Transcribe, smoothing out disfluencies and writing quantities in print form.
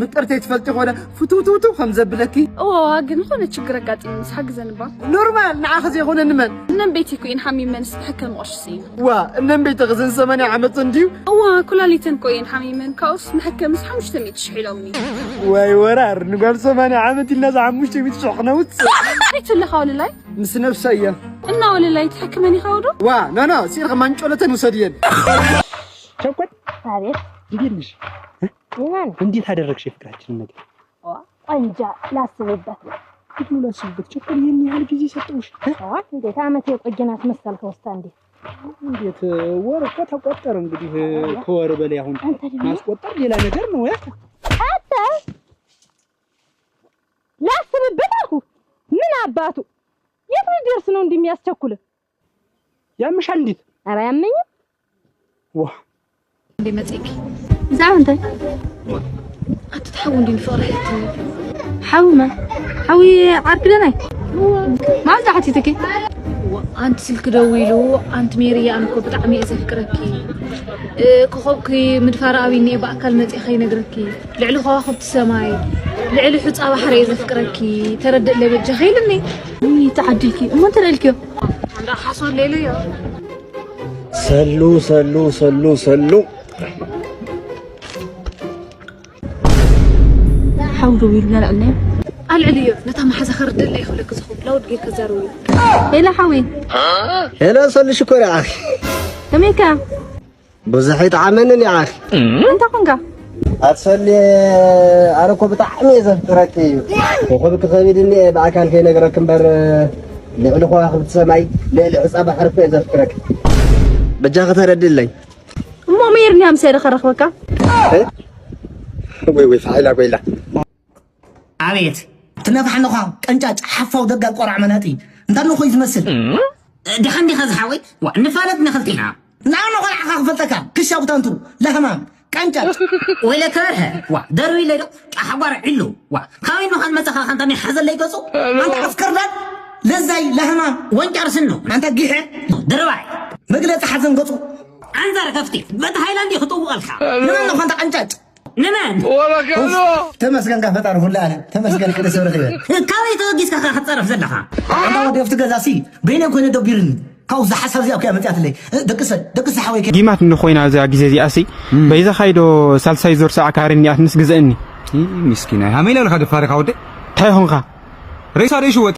مطرتي تفلتي خونا فتوتوتو خمزه بلكي ግን ሆነ ችግር አጋጥሞ ሳግዘንባ ኖርማል ንዓኸ ዘይኮነ ንመን እነም ቤት ኮይን ሓሚመን ስትሕከም ቆሽሲ ዋ እነም ቤት ግዝን 80 ዓመት እንዲው ኩላሊተን ኮይን ሓሚመን ካውስ ንሕከም 500 ሽሒሎምኒ ዋይ ወራር ንጓል 80 ዓመት ኢልና 500 ሽሕነውት አይትለኻው ላይ ምስ ነፍሰያ እና ወለላይ ተሕከመኒ ኻውዶ ዋ ናና ሲርኸ ማንጮለተን ወሰድየን ቸኮት አቤት እንዴት ነሽ እንዴት አደረግሽ ፍቅራችንን ነገር አንጃ ላስብበት ላስብበት ቸኮል ይሄን ያህል ጊዜ ሰጠውሽ እንዴት አመት የቆየናት መሰልከው ውስጥ እንዴት ወር እኮ ተቆጠረ እንግዲህ ከወር በላይ አሁን ማስቆጠር ሌላ ነገር ነው አታ ላስብበት አልኩ ምን አባቱ የት ድረስ ነው እንደሚያስቸኩል ያምሻል እንዴት ኧረ ያመኝ ዋ እንዴ መጽቂ ዛው እንተ أتتحول لفرحة حوما حوي عارف لنا ما زعتي تكي وأنت سلك دويلو أنت ميري أنا كنت بتعمي أذكركي كخوكي مدفرة بيني بأكل متى خي نجركي لعلو خواخب السماي لعلو حط أبحر أذكركي ترد اللي بتجخيلني مي تعدلكي وما ترى عندها حصول ليلو يا سلو سلو سلو سلو حاولوا يقولوا لا لا العليا نتا ما حدا خرد لي يخلك زخو لو دقي كزاروي هلا حوي هلا صلي شكر يا اخي كميكا بزحيت عملني يا اخي انت كونكا اتصلي اركو بطعمي زفركي وخبك خبيدني باكل كاي نغرك امبر لعلو خواخب تسمعي لعصا بحرف زفرك بجاخ تردلي مو ميرني هم سير خرخبكا وي فعلا ويلا عبيت تنفحنا خا قنجاج حفاو دقا قرع مناتي انت نو خوي تمثل دخندي خزحاوي ونفالت نخلتيها نانو قرع خفتك كشاو تانتو لهما قنجاج ولا كره دروي ليدو حوار علو كاوي نو خان متخا خانتني حزل لي قصو انت عسكر ده لزاي لهما وانجر سنو انت جيح دروي مقلت حزن قصو انزر كفتي بد هايلاندي خطو قالخا نانو خانت قنجاج نمان ولا كانوا تمسكن كفتر ولا انا تمسكن كده سوري كاوي توجيس كا خطرف زلخا انا ودي افتك زاسي بيني وكون دبيرني كاوز حسب زي اوكي متيات لي دقس حوي كده جيمات نخوينا زي غزي دي اسي بيزا خايدو سالساي زور ساعه كارني اتنس غزاني مسكينه هميله لك دفارك اودي تاي هونغا ريسا ريشو